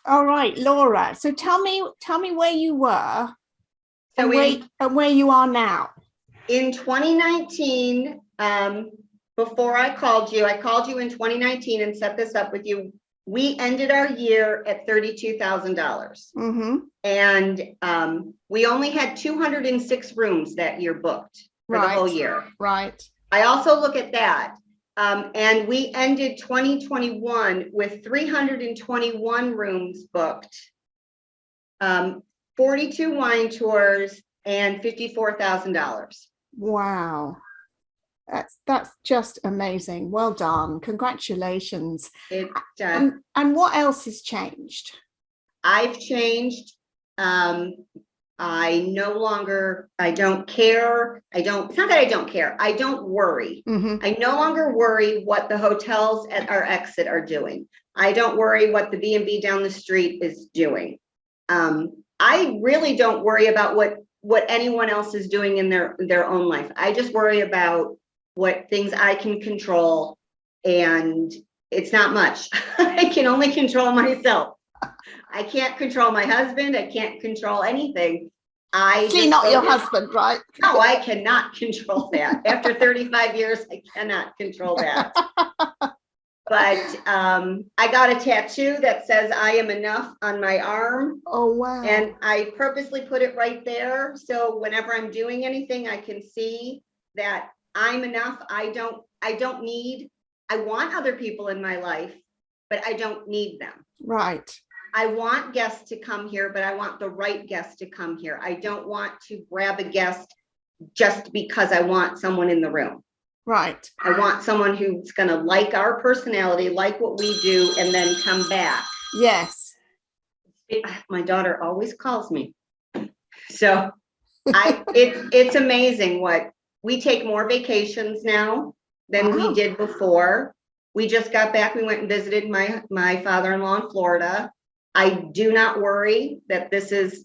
All right, Laura. So tell me where you were So and where you are now. in 2019, before I called you in 2019 and set this up with you. We ended our year at $32,000. Mm-hmm. And we only had 206 rooms that year booked for the whole year. Right. I also look at that. And we ended 2021 with 321 rooms booked, 42 wine tours, and $54,000. Wow. That's just amazing. Well done. Congratulations. And what else has changed? I've changed. I don't care. It's not that I don't care. I don't worry. Mm-hmm. I no longer worry what the hotels at our exit are doing. I don't worry what the B&B down the street is doing. I really don't worry about what anyone else is doing in their own life. I just worry about what things I can control, and it's not much. I can only control myself. I can't control my husband. I can't control anything. Not your husband, right? No, I cannot control that. After 35 years, I cannot control that. But I got a tattoo that says I am enough on my arm. Oh, wow. And I purposely put it right there. So whenever I'm doing anything, I can see that I'm enough. I want other people in my life, but I don't need them. Right. I want guests to come here, but I want the right guests to come here. I don't want to grab a guest just because I want someone in the room. Right. I want someone who's going to like our personality, like what we do, and then come back. Yes. My daughter always calls me. So it's amazing what we take more vacations now than we did before. We just got back. We went and visited my father-in-law in Florida. I do not worry that this is,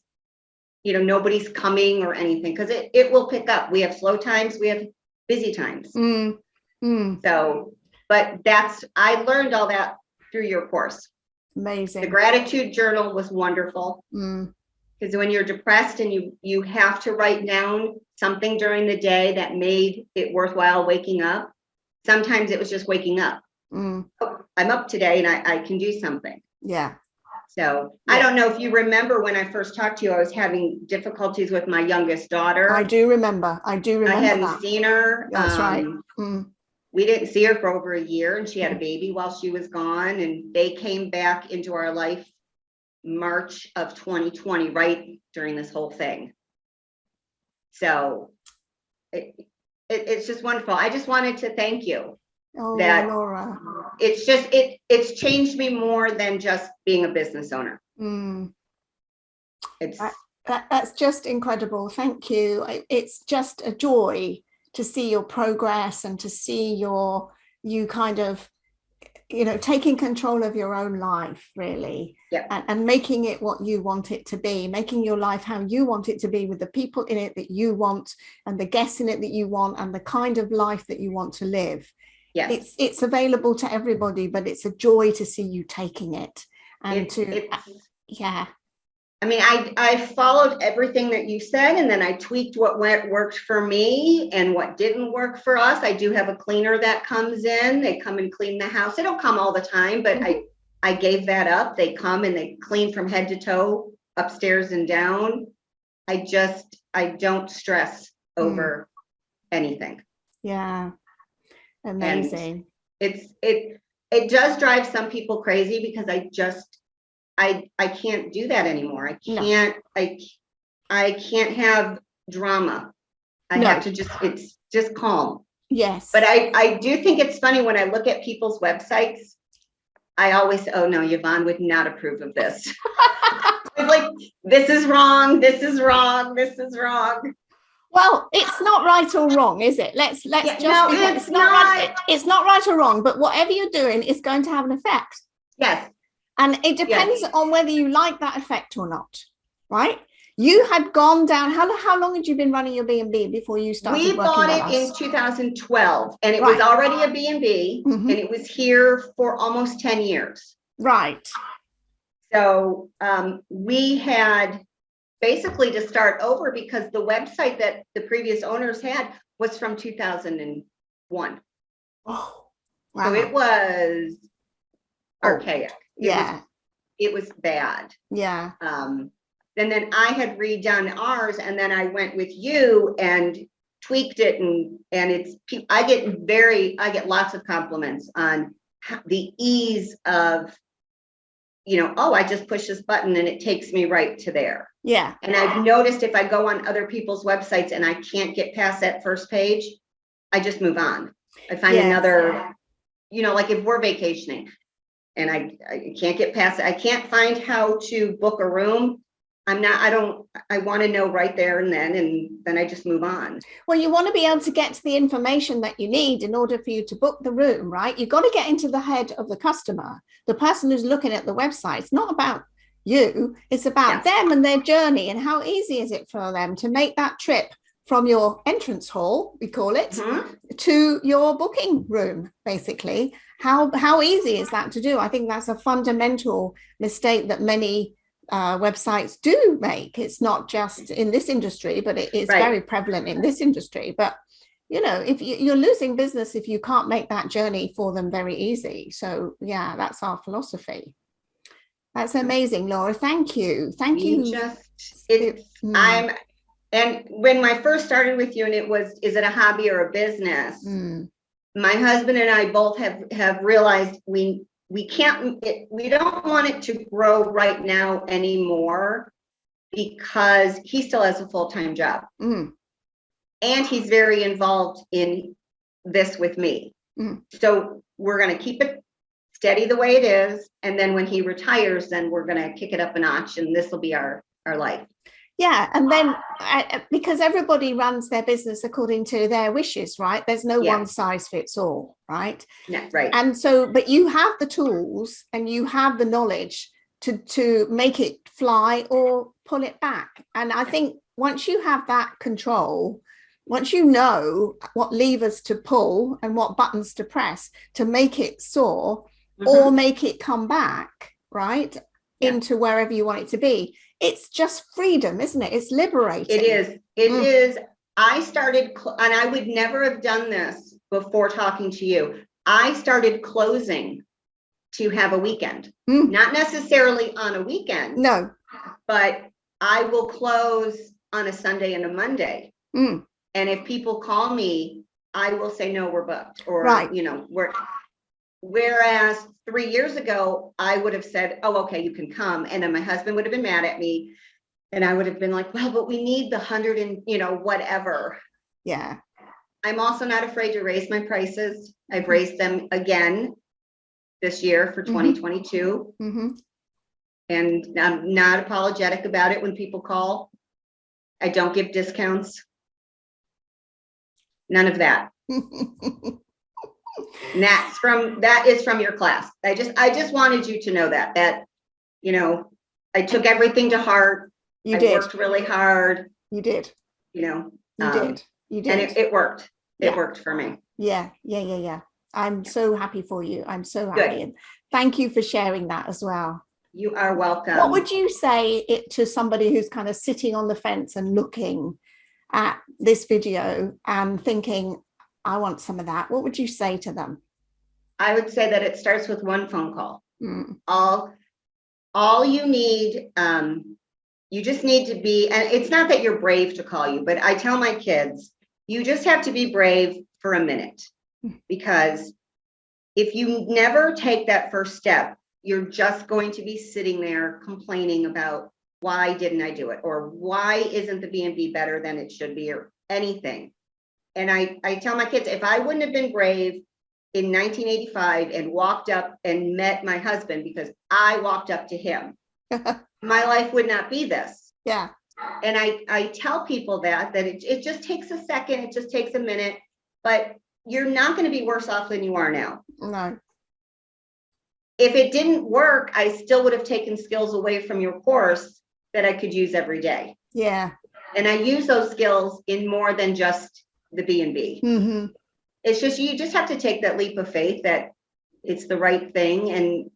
nobody's coming or anything, because it will pick up. We have slow times, we have busy times. So, but I learned all that through your course. Amazing. The gratitude journal was wonderful, because when you're depressed and you have to write down something during the day that made it worthwhile waking up. Sometimes it was just waking up. Oh, I'm up today and I can do something. Yeah. So I don't know if you remember when I first talked to you, I was having difficulties with my youngest daughter. I do remember. I hadn't seen her. That's right. We didn't see her for over a year, and she had a baby while she was gone, and they came back into our life March of 2020, right during this whole thing. So it's just wonderful. I just wanted to thank you. Oh, Laura. It's changed me more than just being a business owner. That's just incredible. Thank you. It's just a joy to see your progress and to see you kind of, taking control of your own life, really. Yeah. And making it what you want it to be, making your life how you want it to be, with the people in it that you want and the guests in it that you want and the kind of life that you want to live. Yes. It's available to everybody, but it's a joy to see you taking it. And I mean, I followed everything that you said, and then I tweaked what worked for me and what didn't work for us. I do have a cleaner that comes in. They come and clean the house. They don't come all the time, but I gave that up. They come and they clean from head to toe, upstairs and down. I don't stress over anything. Yeah. Amazing. And it does drive some people crazy, because I can't do that anymore. I can't have drama. I have to it's just calm. Yes. But I do think it's funny when I look at people's websites. I always say, oh no, Yvonne would not approve of this. It's like, this is wrong, this is wrong, this is wrong. Well, it's not right or wrong, is it? It's not right or wrong, but whatever you're doing is going to have an effect. Yes. And it depends on whether you like that effect or not, right? You had gone down. How long had you been running your B&B before you started working with us? We bought it in 2012, and it was already a B&B, and it was here for almost 10 years. Right. So we had basically to start over because the website that the previous owners had was from 2001. Oh, So wow. it was archaic. Yeah. It was bad. Yeah. And then I had redone ours, and then I went with you and tweaked it, and I get lots of compliments on the ease of, oh, I just push this button and it takes me right to there. Yeah. And I've noticed if I go on other people's websites and I can't get past that first page, I just move on. I find another, like if we're vacationing and I can't get past it, I can't find how to book a room. I want to know right there and then I just move on. Well, you want to be able to get to the information that you need in order for you to book the room, right? You've got to get into the head of the customer, the person who's looking at the website. It's not about you, it's about them and their journey, and how easy is it for them to make that trip from your entrance hall, we call it, to your booking room, basically. How easy is that to do? I think that's a fundamental mistake that many websites do make. It's not just in this industry, but it is very prevalent in this industry. But if you're losing business if you can't make that journey for them very easy. So yeah, that's our philosophy. That's amazing, Laura. Thank you. And when I first started with you, and it was, is it a hobby or a business? My husband and I both have realized we don't want it to grow right now anymore, because he still has a full-time job. And he's very involved in this with me. So we're going to keep it steady the way it is. And then when he retires, then we're going to kick it up a notch, and this will be our life. Yeah. And then because everybody runs their business according to their wishes, right? There's no one size fits all, right? Yeah, right. And so, but you have the tools and you have the knowledge to make it fly or pull it back. And I think once you have that control, once you know what levers to pull and what buttons to press to make it soar or make it come back, right, into wherever you want it to be, it's just freedom, isn't it? It's liberating. It is. It is. I started, and I would never have done this before talking to you. I started closing to have a weekend, not necessarily on a weekend. No, but I will close on a Sunday and a Monday. And if people call me, I will say, no, we're booked, or, whereas 3 years ago, I would have said, oh, okay, you can come. And then my husband would have been mad at me. And I would have been like, well, but we need the 100 and, whatever. Yeah. I'm also not afraid to raise my prices. I've raised them again this year for 2022. And I'm not apologetic about it when people call. I don't give discounts. None of that. And that is from your class. I just wanted you to know that I took everything to heart. I worked really hard. You did. You did. And it worked. It worked for me. Yeah. I'm so happy for you. I'm so happy. And thank you for sharing that as well. You are welcome. What would you say to somebody who's kind of sitting on the fence and looking at this video and thinking, I want some of that? What would you say to them? I would say that it starts with one phone call. All you need, you just need to be, and it's not that you're brave to call you, but I tell my kids, you just have to be brave for a minute, because if you never take that first step, you're just going to be sitting there complaining about, why didn't I do it? Or why isn't the B&B better than it should be, or anything. And I tell my kids, if I wouldn't have been brave in 1985 and walked up and met my husband because I walked up to him, my life would not be this. Yeah. And I tell people that it just takes a second, it just takes a minute, but you're not going to be worse off than you are now. No. If it didn't work, I still would have taken skills away from your course that I could use every day. Yeah. And I use those skills in more than just the B&B. It's just, you just have to take that leap of faith that it's the right thing. And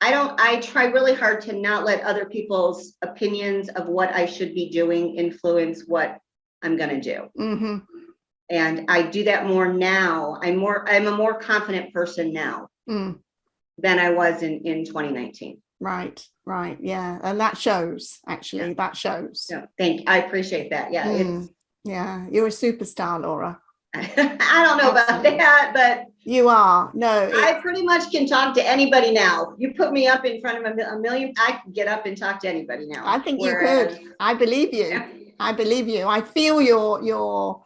I try really hard to not let other people's opinions of what I should be doing influence what I'm going to do. Mm-hmm. And I do that more now. I'm a more confident person now than I was in 2019. Right. Yeah. And that shows, actually, that shows. So I appreciate that. Yeah. Yeah. You're a superstar, Laura. I don't know about that, but you are. No, I pretty much can talk to anybody now. You put me up in front of a million, I can get up and talk to anybody now. I think you could. I believe you. Yeah. I believe you. I feel your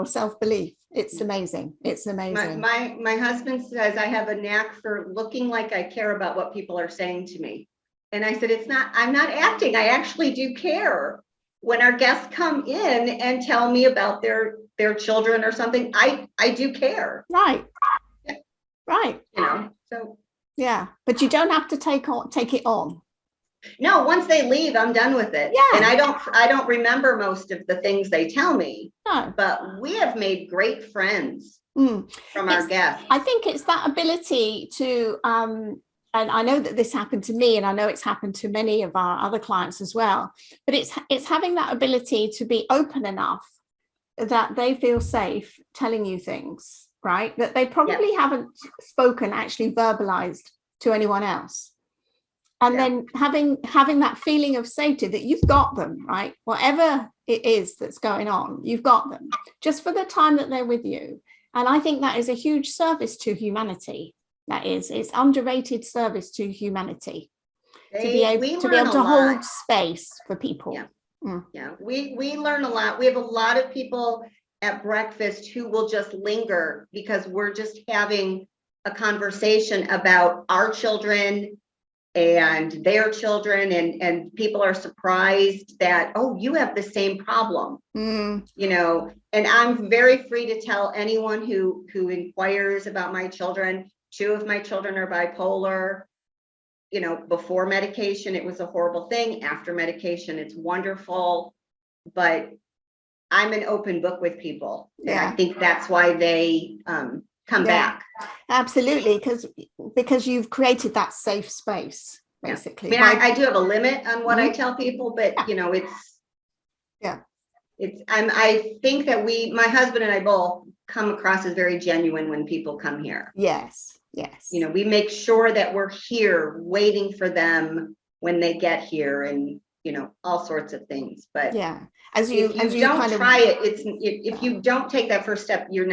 self-belief. It's amazing. It's amazing. My husband says I have a knack for looking like I care about what people are saying to me. And I said, I'm not acting. I actually do care. When our guests come in and tell me about their children or something, I do care. Right. Yeah. Right. So yeah, but you don't have to take it on. No, once they leave, I'm done with it. Yeah. And I don't remember most of the things they tell me. No. But we have made great friends from our guests. I think it's that ability to and I know that this happened to me, and I know it's happened to many of our other clients as well, but it's having that ability to be open enough that they feel safe telling you things, right? That they probably haven't spoken, actually verbalized to anyone else. And then having that feeling of safety that you've got them, right? Whatever it is that's going on, you've got them just for the time that they're with you. And I think that is a huge service to humanity. It's underrated service to humanity to be able to hold space for people. Yeah. We learn a lot. We have a lot of people at breakfast who will just linger because we're just having a conversation about our children and their children, and people are surprised that, oh, you have the same problem, and I'm very free to tell anyone who inquires about my children. 2 of my children are bipolar. Before medication, it was a horrible thing. After medication, it's wonderful. But I'm an open book with people. And I think that's why they come back. Absolutely. Because you've created that safe space, basically. I do have a limit on what I tell people, but I think that my husband and I both come across as very genuine when people come here. Yes. We make sure that we're here waiting for them when they get here, and all sorts of things. But if you don't try it, if you don't take that first step, you're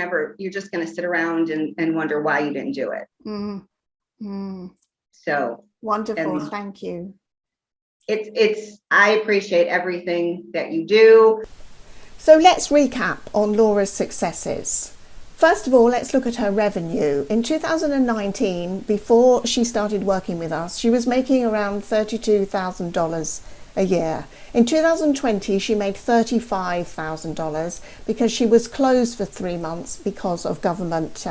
just going to sit around and wonder why you didn't do it. So wonderful. Thank you. I appreciate everything that you do. So let's recap on Laura's successes. First of all, let's look at her revenue. In 2019, before she started working with us, she was making around $32,000 a year. In 2020, she made $35,000 because she was closed for 3 months because of government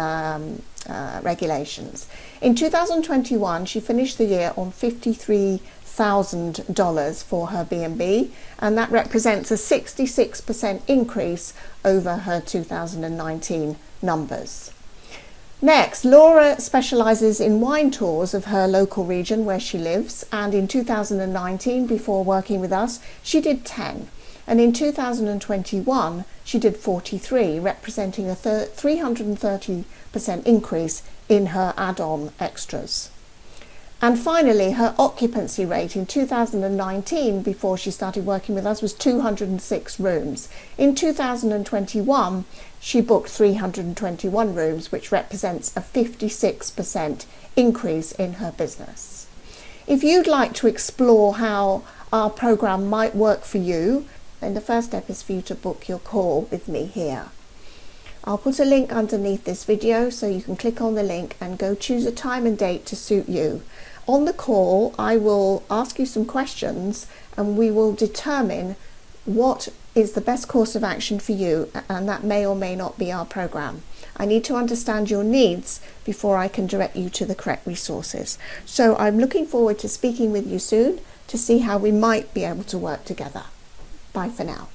regulations. In 2021, she finished the year on $53,000 for her B&B, and that represents a 66% increase over her 2019 numbers. Next, Laura specializes in wine tours of her local region where she lives, and in 2019, before working with us, she did 10. And in 2021, she did 43, representing a 330% increase in her add-on extras. And finally, her occupancy rate in 2019, before she started working with us, was 206 rooms. In 2021, she booked 321 rooms, which represents a 56% increase in her business. If you'd like to explore how our program might work for you, then the first step is for you to book your call with me here. I'll put a link underneath this video so you can click on the link and go choose a time and date to suit you. On the call, I will ask you some questions and we will determine what is the best course of action for you, and that may or may not be our program. I need to understand your needs before I can direct you to the correct resources. So I'm looking forward to speaking with you soon to see how we might be able to work together. Bye for now.